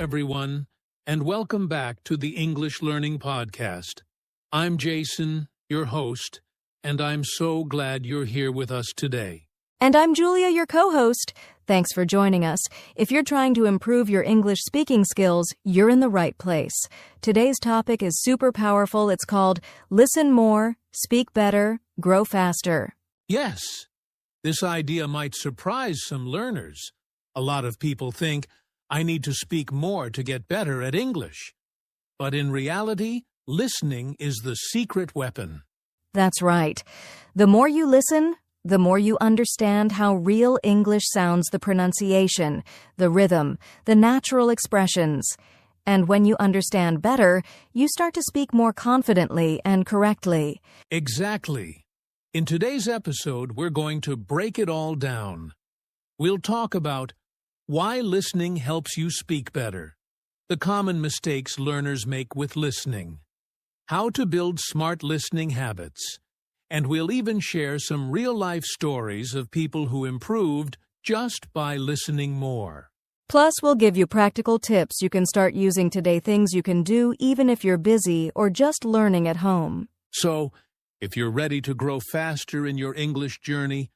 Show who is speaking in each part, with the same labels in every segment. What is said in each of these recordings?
Speaker 1: everyone, and welcome back to the English Learning Podcast. I'm Jason, your host, and I'm so glad you're here with us today.
Speaker 2: And I'm Julia, your co-host. Thanks for joining us. If you're trying to improve your English speaking skills, you're in the right place. Today's topic is super powerful. It's called Listen More, Speak Better, Grow Faster.
Speaker 1: Yes, this idea might surprise some learners. A lot of people think, I need to speak more to get better at English. But in reality, listening is the secret weapon.
Speaker 2: That's right. The more you listen, the more you understand how real English sounds, the pronunciation, the rhythm, the natural expressions. And when you understand better, you start to speak more confidently and correctly.
Speaker 1: Exactly. In today's episode, we're going to break it all down. We'll talk about why listening helps you speak better, the common mistakes learners make with listening, how to build smart listening habits, and we'll even share some real-life stories of people who improved just by listening more.
Speaker 2: Plus, we'll give you practical tips you can start using today, things you can do even if you're busy or just learning at home.
Speaker 1: So, if you're ready to grow faster in your English journey,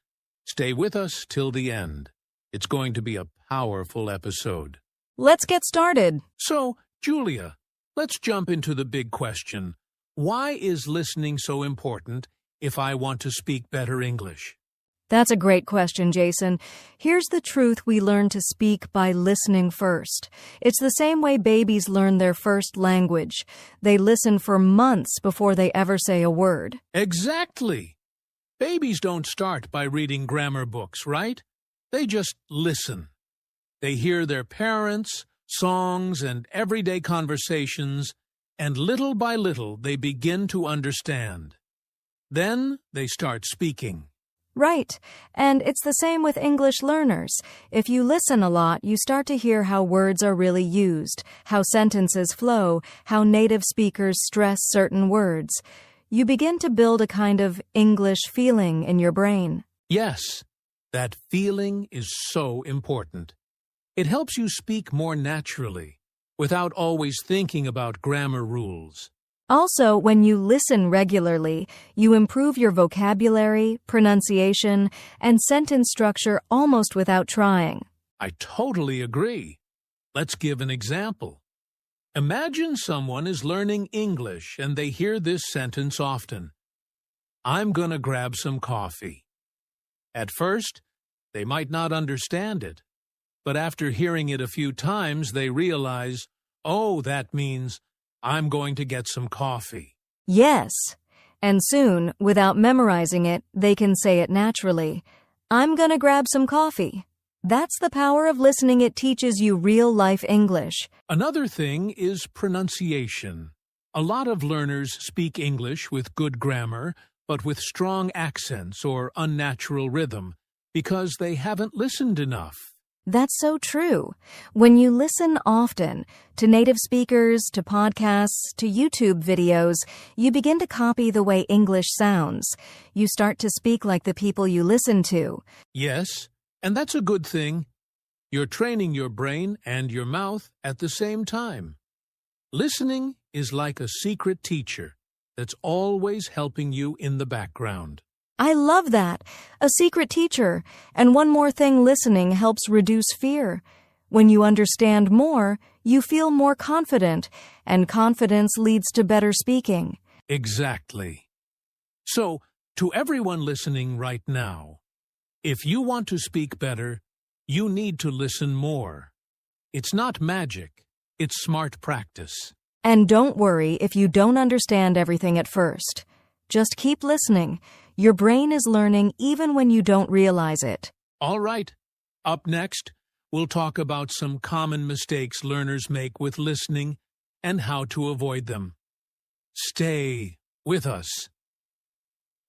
Speaker 1: stay with us till the end. It's going to be a powerful episode.
Speaker 2: Let's get started.
Speaker 1: So, Julia, let's jump into the big question. Why is listening so important if I want to speak better English?
Speaker 2: That's a great question, Jason. Here's the truth: we learn to speak by listening first. It's the same way babies learn their first language. They listen for months before they ever say a word.
Speaker 1: Exactly. Babies don't start by reading grammar books, right? They just listen. They hear their parents, songs, and everyday conversations, and little by little they begin to understand. Then they start speaking.
Speaker 2: Right. And it's the same with English learners. If you listen a lot, you start to hear how words are really used, how sentences flow, how native speakers stress certain words. You begin to build a kind of English feeling in your brain.
Speaker 1: Yes, that feeling is so important. It helps you speak more naturally, without always thinking about grammar rules.
Speaker 2: Also, when you listen regularly, you improve your vocabulary, pronunciation, and sentence structure almost without trying.
Speaker 1: I totally agree. Let's give an example. Imagine someone is learning English and they hear this sentence often. I'm gonna grab some coffee. At first, they might not understand it, but after hearing it a few times, they realize, oh, that means I'm going to get some coffee.
Speaker 2: Yes. And soon, without memorizing it, they can say it naturally. I'm gonna grab some coffee. That's the power of listening. It teaches you real-life English.
Speaker 1: Another thing is pronunciation. A lot of learners speak English with good grammar, but with strong accents or unnatural rhythm, because they haven't listened enough.
Speaker 2: That's so true. When you listen often to native speakers, to podcasts, to YouTube videos, you begin to copy the way English sounds. You start to speak like the people you listen to.
Speaker 1: Yes, and that's a good thing. You're training your brain and your mouth at the same time. Listening is like a secret teacher that's always helping you in the background.
Speaker 2: I love that. A secret teacher. And one more thing, listening helps reduce fear. When you understand more, you feel more confident, and confidence leads to better speaking.
Speaker 1: Exactly. So, to everyone listening right now, if you want to speak better, you need to listen more. It's not magic, it's smart practice.
Speaker 2: And don't worry if you don't understand everything at first. Just keep listening. Your brain is learning even when you don't realize it.
Speaker 1: All right. Up next, we'll talk about some common mistakes learners make with listening and how to avoid them. Stay with us.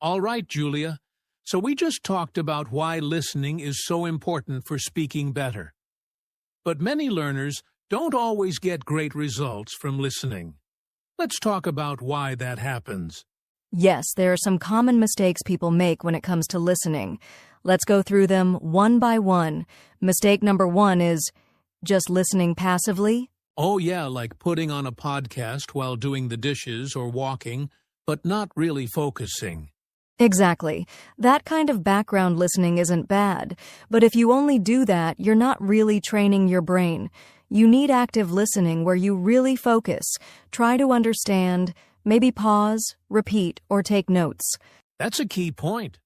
Speaker 1: All right, Julia. So we just talked about why listening is so important for speaking better. But many learners don't always get great results from listening. Let's talk about why that happens.
Speaker 2: Yes, there are some common mistakes people make when it comes to listening. Let's go through them one by one. Mistake number 1 is just listening passively.
Speaker 1: Oh yeah, like putting on a podcast while doing the dishes or walking, but not really focusing.
Speaker 2: Exactly. That kind of background listening isn't bad, but if you only do that, you're not really training your brain. You need active listening where you really focus, try to understand, maybe pause, repeat, or take notes.
Speaker 1: That's a key point.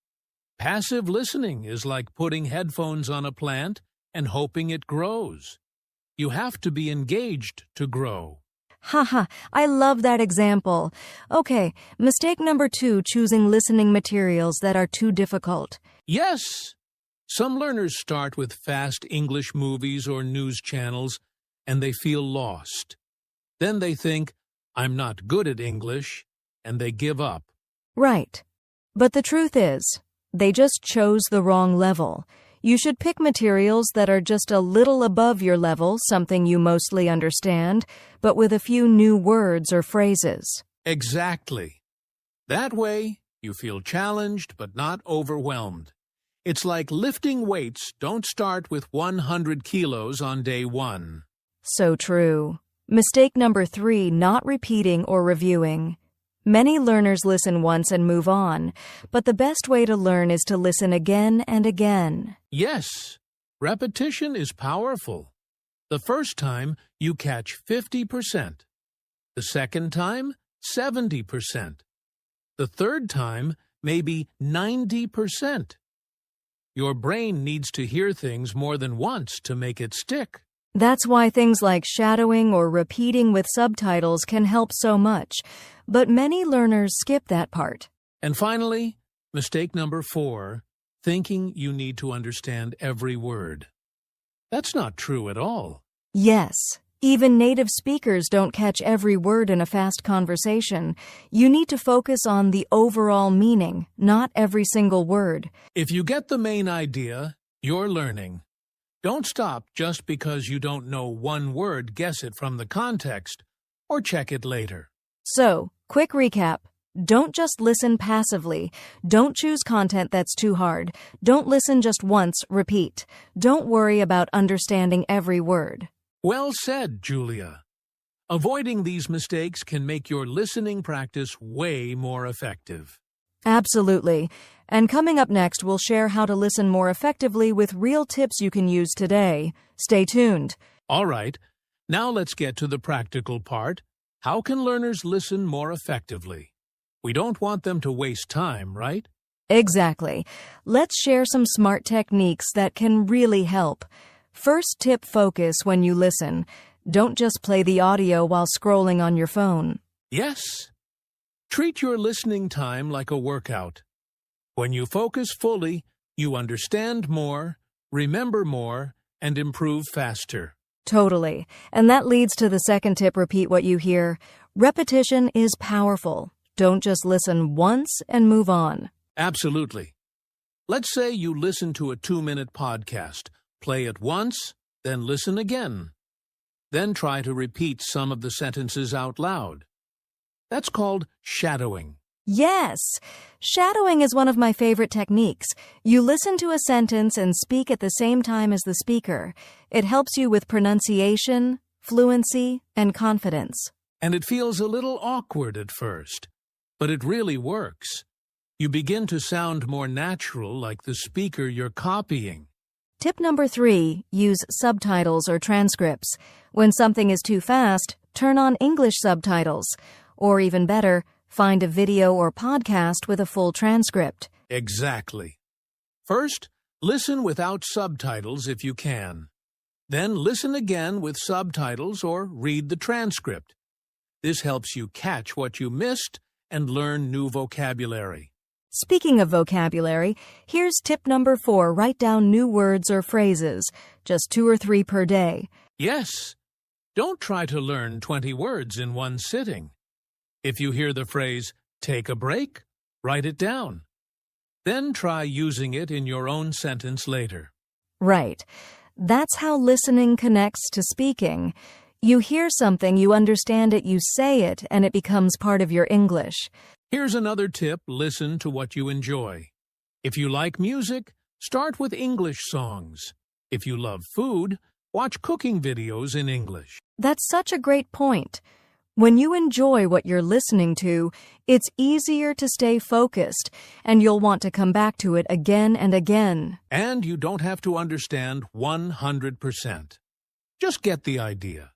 Speaker 1: Passive listening is like putting headphones on a plant and hoping it grows. You have to be engaged to grow.
Speaker 2: Haha, I love that example. Okay, mistake number 2, choosing listening materials that are too difficult.
Speaker 1: Yes! Some learners start with fast English movies or news channels, and they feel lost. Then they think, I'm not good at English, and they give up.
Speaker 2: Right. But the truth is, they just chose the wrong level. You should pick materials that are just a little above your level, something you mostly understand, but with a few new words or phrases.
Speaker 1: Exactly. That way, you feel challenged but not overwhelmed. It's like lifting weights. Don't start with 100 kilos on day 1.
Speaker 2: So true. Mistake number 3, not repeating or reviewing. Many learners listen once and move on, but the best way to learn is to listen again and again.
Speaker 1: Yes, repetition is powerful. The first time, you catch 50%. The second time, 70%. The third time, maybe 90%. Your brain needs to hear things more than once to make it stick.
Speaker 2: That's why things like shadowing or repeating with subtitles can help so much, but many learners skip that part.
Speaker 1: And finally, mistake number 4, thinking you need to understand every word. That's not true at all.
Speaker 2: Yes, even native speakers don't catch every word in a fast conversation. You need to focus on the overall meaning, not every single word.
Speaker 1: If you get the main idea, you're learning. Don't stop just because you don't know one word. Guess it from the context, or check it later.
Speaker 2: So, quick recap. Don't just listen passively. Don't choose content that's too hard. Don't listen just once, repeat. Don't worry about understanding every word.
Speaker 1: Well said, Julia. Avoiding these mistakes can make your listening practice way more effective.
Speaker 2: Absolutely. And coming up next, we'll share how to listen more effectively with real tips you can use today. Stay tuned.
Speaker 1: All right, now let's get to the practical part. How can learners listen more effectively? We don't want them to waste time, right?
Speaker 2: Exactly. Let's share some smart techniques that can really help. First tip, focus when you listen. Don't just play the audio while scrolling on your phone.
Speaker 1: Yes. Treat your listening time like a workout. When you focus fully, you understand more, remember more, and improve faster.
Speaker 2: Totally. And that leads to the second tip, repeat what you hear. Repetition is powerful. Don't just listen once and move on.
Speaker 1: Absolutely. Let's say you listen to a 2-minute podcast. Play it once, then listen again. Then try to repeat some of the sentences out loud. That's called shadowing.
Speaker 2: Yes! Shadowing is one of my favorite techniques. You listen to a sentence and speak at the same time as the speaker. It helps you with pronunciation, fluency, and confidence.
Speaker 1: And it feels a little awkward at first, but it really works. You begin to sound more natural, like the speaker you're copying.
Speaker 2: Tip number 3, use subtitles or transcripts. When something is too fast, turn on English subtitles. Or even better, find a video or podcast with a full transcript.
Speaker 1: Exactly. First, listen without subtitles if you can. Then listen again with subtitles or read the transcript. This helps you catch what you missed and learn new vocabulary.
Speaker 2: Speaking of vocabulary, here's tip number 4, write down new words or phrases, just 2 or 3 per day.
Speaker 1: Yes. Don't try to learn 20 words in one sitting. If you hear the phrase, take a break, write it down. Then try using it in your own sentence later.
Speaker 2: Right. That's how listening connects to speaking. You hear something, you understand it, you say it, and it becomes part of your English.
Speaker 1: Here's another tip, listen to what you enjoy. If you like music, start with English songs. If you love food, Watch cooking videos in English.
Speaker 2: That's such a great point. When you enjoy what you're listening to, it's easier to stay focused, and you'll want to come back to it again and again.
Speaker 1: And you don't have to understand 100%. Just get the idea.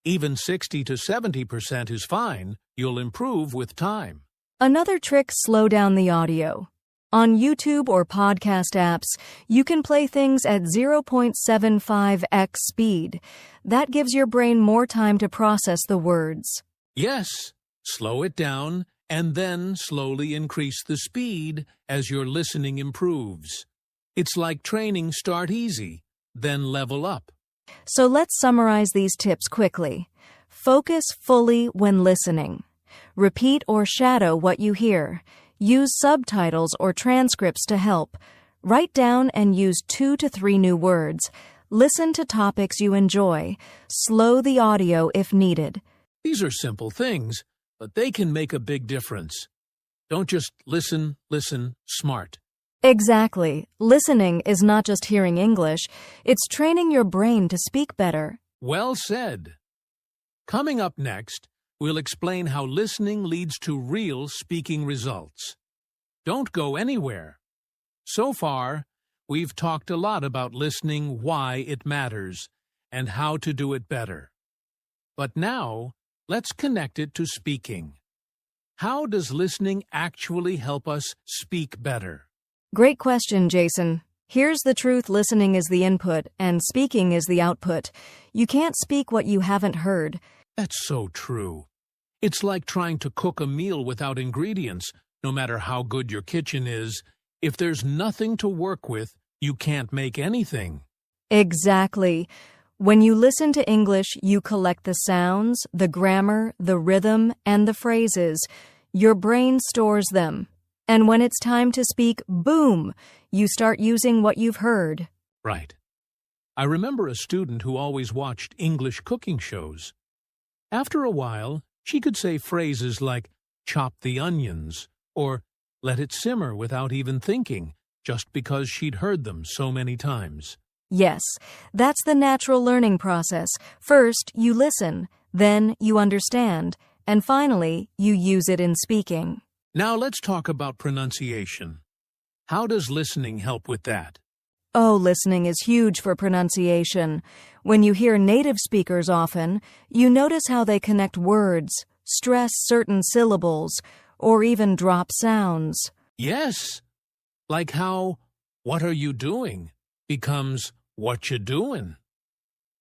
Speaker 1: Even 60 to 70% is fine. You'll improve with time.
Speaker 2: Another trick: slow down the audio. On YouTube or podcast apps, you can play things at 0.75x speed. That gives your brain more time to process the words.
Speaker 1: Yes, slow it down and then slowly increase the speed as your listening improves. It's like training: start easy, then level up.
Speaker 2: So let's summarize these tips quickly. Focus fully when listening. Repeat or shadow what you hear. Use subtitles or transcripts to help. Write down and use 2 to 3 new words. Listen to topics you enjoy. Slow the audio if needed.
Speaker 1: These are simple things, but they can make a big difference. Don't just listen, smart.
Speaker 2: Exactly. Listening is not just hearing English, it's training your brain to speak better.
Speaker 1: Well said. Coming up next, we'll explain how listening leads to real speaking results. Don't go anywhere. So far, we've talked a lot about listening, why it matters, and how to do it better. But now, let's connect it to speaking. How does listening actually help us speak better?
Speaker 2: Great question, Jason. Here's the truth: listening is the input, and speaking is the output. You can't speak what you haven't heard.
Speaker 1: That's so true. It's like trying to cook a meal without ingredients. No matter how good your kitchen is, if there's nothing to work with, you can't make anything.
Speaker 2: Exactly. When you listen to English, you collect the sounds, the grammar, the rhythm, and the phrases. Your brain stores them. And when it's time to speak, boom, you start using what you've heard.
Speaker 1: Right. I remember a student who always watched English cooking shows. After a while, she could say phrases like, chop the onions, or let it simmer without even thinking, just because she'd heard them so many times.
Speaker 2: Yes, that's the natural learning process. First, you listen, then you understand, and finally, you use it in speaking.
Speaker 1: Now let's talk about pronunciation. How does listening help with that?
Speaker 2: Oh, listening is huge for pronunciation. When you hear native speakers often, you notice how they connect words, stress certain syllables, or even drop sounds.
Speaker 1: Yes, like how "what are you doing" becomes "what you doing."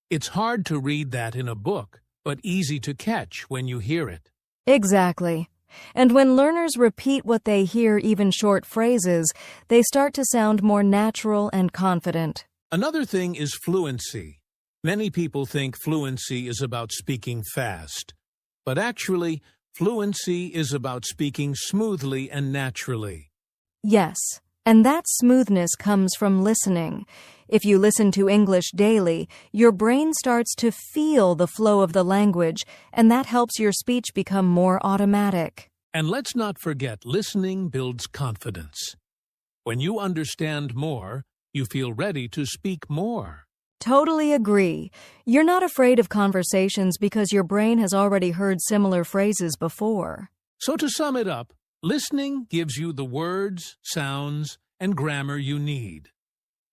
Speaker 1: It's hard to read that in a book, but easy to catch when you hear it.
Speaker 2: Exactly. And when learners repeat what they hear, even short phrases, they start to sound more natural and confident.
Speaker 1: Another thing is fluency. Many people think fluency is about speaking fast, but actually, fluency is about speaking smoothly and naturally.
Speaker 2: Yes, and that smoothness comes from listening. If you listen to English daily, your brain starts to feel the flow of the language, and that helps your speech become more automatic.
Speaker 1: And let's not forget, listening builds confidence. When you understand more, you feel ready to speak more.
Speaker 2: Totally agree. You're not afraid of conversations because your brain has already heard similar phrases before.
Speaker 1: So to sum it up, listening gives you the words, sounds, and grammar you need.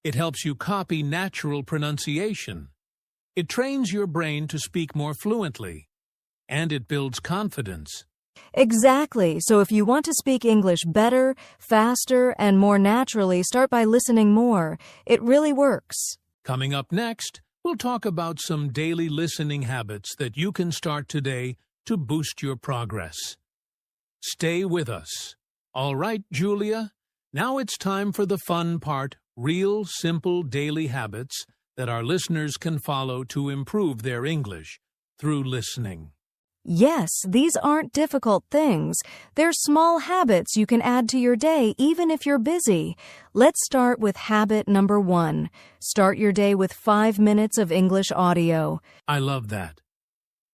Speaker 1: It helps you copy natural pronunciation. It trains your brain to speak more fluently. And it builds confidence.
Speaker 2: Exactly. So if you want to speak English better, faster, and more naturally, start by listening more. It really works.
Speaker 1: Coming up next, we'll talk about some daily listening habits that you can start today to boost your progress. Stay with us. All right, Julia, now it's time for the fun part: real, simple daily habits that our listeners can follow to improve their English through listening.
Speaker 2: Yes, these aren't difficult things. They're small habits you can add to your day even if you're busy. Let's start with habit number 1. Start your day with 5 minutes of English audio.
Speaker 1: I love that.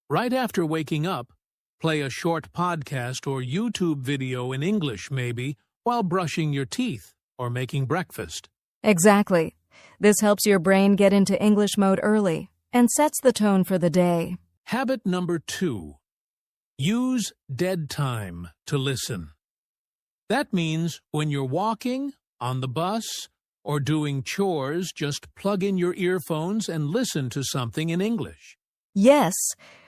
Speaker 1: Right after waking up, play a short podcast or YouTube video in English maybe while brushing your teeth or making breakfast.
Speaker 2: Exactly. This helps your brain get into English mode early and sets the tone for the day.
Speaker 1: Habit number 2. Use dead time to listen. That means when you're walking, on the bus, or doing chores, just plug in your earphones and listen to something in English.
Speaker 2: Yes,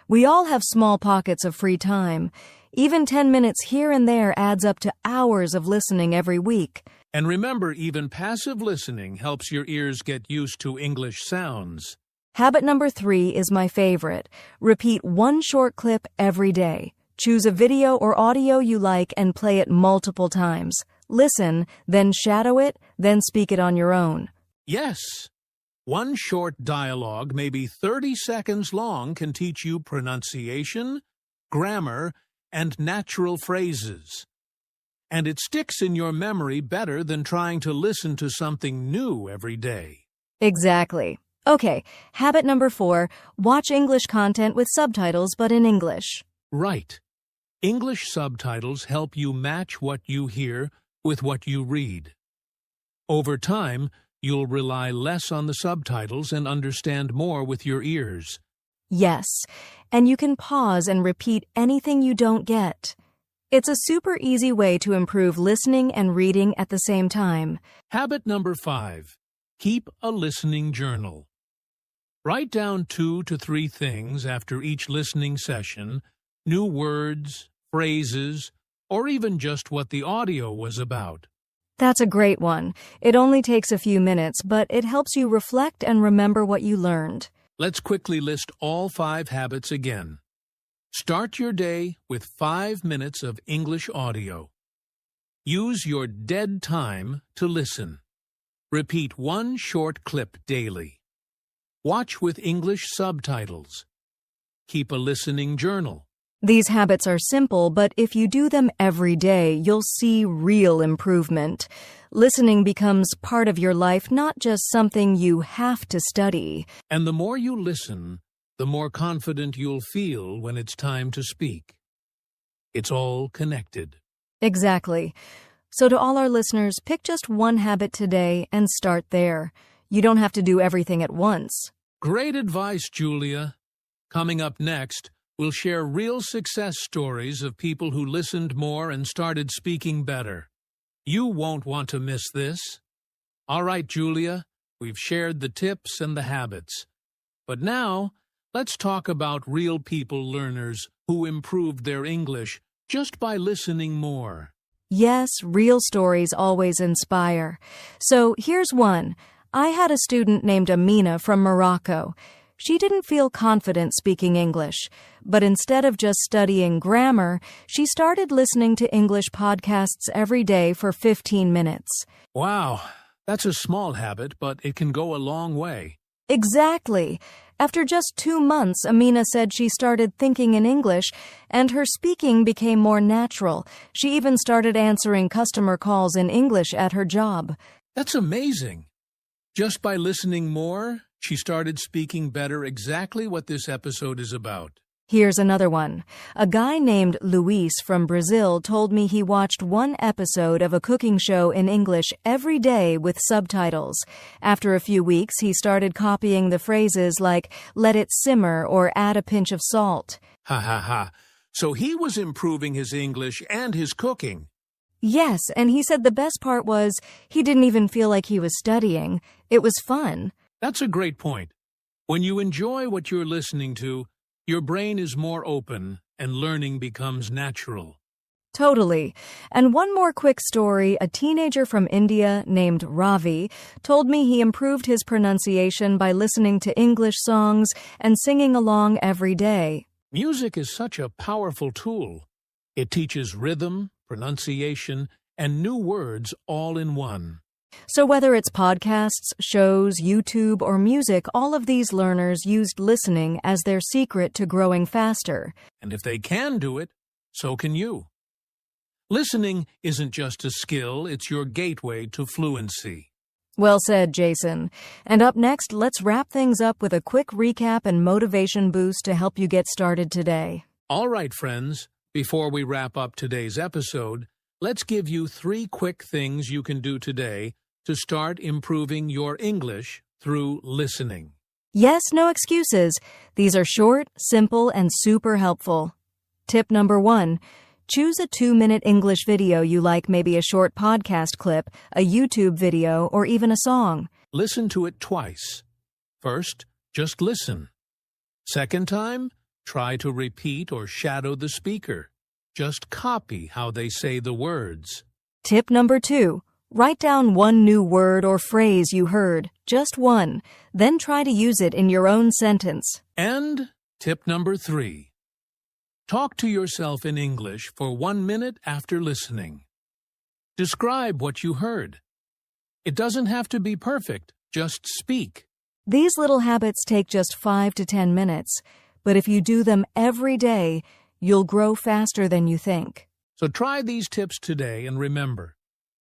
Speaker 2: we all have small pockets of free time. Even 10 minutes here and there adds up to hours of listening every week.
Speaker 1: And remember, even passive listening helps your ears get used to English sounds.
Speaker 2: Habit number 3 is my favorite. Repeat one short clip every day. Choose a video or audio you like and play it multiple times. Listen, then shadow it, then speak it on your own.
Speaker 1: Yes. One short dialogue, maybe 30 seconds long, can teach you pronunciation, grammar, and natural phrases. And it sticks in your memory better than trying to listen to something new every day.
Speaker 2: Exactly. Okay, habit number 4, watch English content with subtitles but in English.
Speaker 1: Right. English subtitles help you match what you hear with what you read. Over time, you'll rely less on the subtitles and understand more with your ears.
Speaker 2: Yes, and you can pause and repeat anything you don't get. It's a super easy way to improve listening and reading at the same time.
Speaker 1: Habit number 5. Keep a listening journal. Write down 2 to 3 things after each listening session, new words, phrases, or even just what the audio was about.
Speaker 2: That's a great one. It only takes a few minutes, but it helps you reflect and remember what you learned.
Speaker 1: Let's quickly list all 5 habits again. Start your day with 5 minutes of English audio. Use your dead time to listen. Repeat one short clip daily. Watch with English subtitles. Keep a listening journal.
Speaker 2: These habits are simple, but if you do them every day, you'll see real improvement. Listening becomes part of your life, not just something you have to study.
Speaker 1: And the more you listen, the more confident you'll feel when it's time to speak. It's all connected.
Speaker 2: Exactly. So to all our listeners, pick just one habit today and start there. You don't have to do everything at once.
Speaker 1: Great advice, Julia. Coming up next, we'll share real success stories of people who listened more and started speaking better. You won't want to miss this. All right, Julia, we've shared the tips and the habits. But now, let's talk about real people learners who improved their English just by listening more.
Speaker 2: Yes, real stories always inspire. So here's one. I had a student named Amina from Morocco. She didn't feel confident speaking English, but instead of just studying grammar, she started listening to English podcasts every day for 15 minutes.
Speaker 1: Wow, that's a small habit, but it can go a long way.
Speaker 2: Exactly. After just 2 months, Amina said she started thinking in English, and her speaking became more natural. She even started answering customer calls in English at her job.
Speaker 1: That's amazing. Just by listening more, she started speaking better, exactly what this episode is about.
Speaker 2: Here's another one. A guy named Luis from Brazil told me he watched one episode of a cooking show in English every day with subtitles. After a few weeks, he started copying the phrases like, let it simmer or add a pinch of salt.
Speaker 1: Ha ha ha. So he was improving his English and his cooking.
Speaker 2: Yes, and he said the best part was he didn't even feel like he was studying. It was fun.
Speaker 1: That's a great point. When you enjoy what you're listening to, your brain is more open and learning becomes natural.
Speaker 2: Totally. And one more quick story. A teenager from India named Ravi told me he improved his pronunciation by listening to English songs and singing along every day.
Speaker 1: Music is such a powerful tool. It teaches rhythm, pronunciation, and new words all in one.
Speaker 2: So whether it's podcasts, shows, YouTube, or music, all of these learners used listening as their secret to growing faster.
Speaker 1: And if they can do it, so can you. Listening isn't just a skill, it's your gateway to fluency.
Speaker 2: Well said, Jason. And up next, let's wrap things up with a quick recap and motivation boost to help you get started today.
Speaker 1: All right, friends, before we wrap up today's episode, let's give you 3 quick things you can do today to start improving your English through listening.
Speaker 2: Yes, no excuses. These are short, simple, and super helpful. Tip number 1. Choose a 2-minute English video you like, maybe a short podcast clip, a YouTube video, or even a song.
Speaker 1: Listen to it twice. First, just listen. Second time, try to repeat or shadow the speaker. Just copy how they say the words.
Speaker 2: Tip number 2. Write down one new word or phrase you heard, just one. Then try to use it in your own sentence.
Speaker 1: And tip number 3. Talk to yourself in English for 1 minute after listening. Describe what you heard. It doesn't have to be perfect, just speak.
Speaker 2: These little habits take just 5 to 10 minutes, but if you do them every day, you'll grow faster than you think.
Speaker 1: So try these tips today and remember,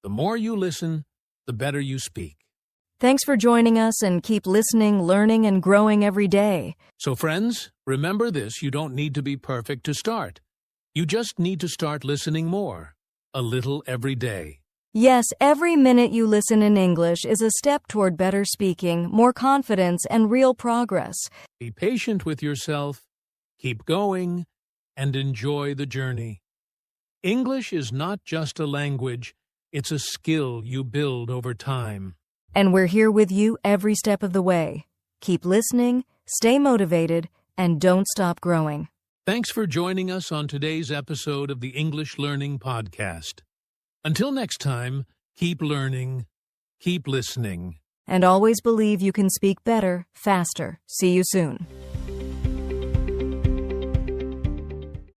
Speaker 1: the more you listen, the better you speak.
Speaker 2: Thanks for joining us, and keep listening, learning, and growing every day.
Speaker 1: So friends, remember this, you don't need to be perfect to start. You just need to start listening more, a little every day.
Speaker 2: Yes, every minute you listen in English is a step toward better speaking, more confidence, and real progress.
Speaker 1: Be patient with yourself, keep going, and enjoy the journey. English is not just a language, it's a skill you build over time.
Speaker 2: And we're here with you every step of the way. Keep listening, stay motivated, and don't stop growing.
Speaker 1: Thanks for joining us on today's episode of the English Learning Podcast. Until next time, keep learning, keep listening.
Speaker 2: And always believe you can speak better, faster. See you soon.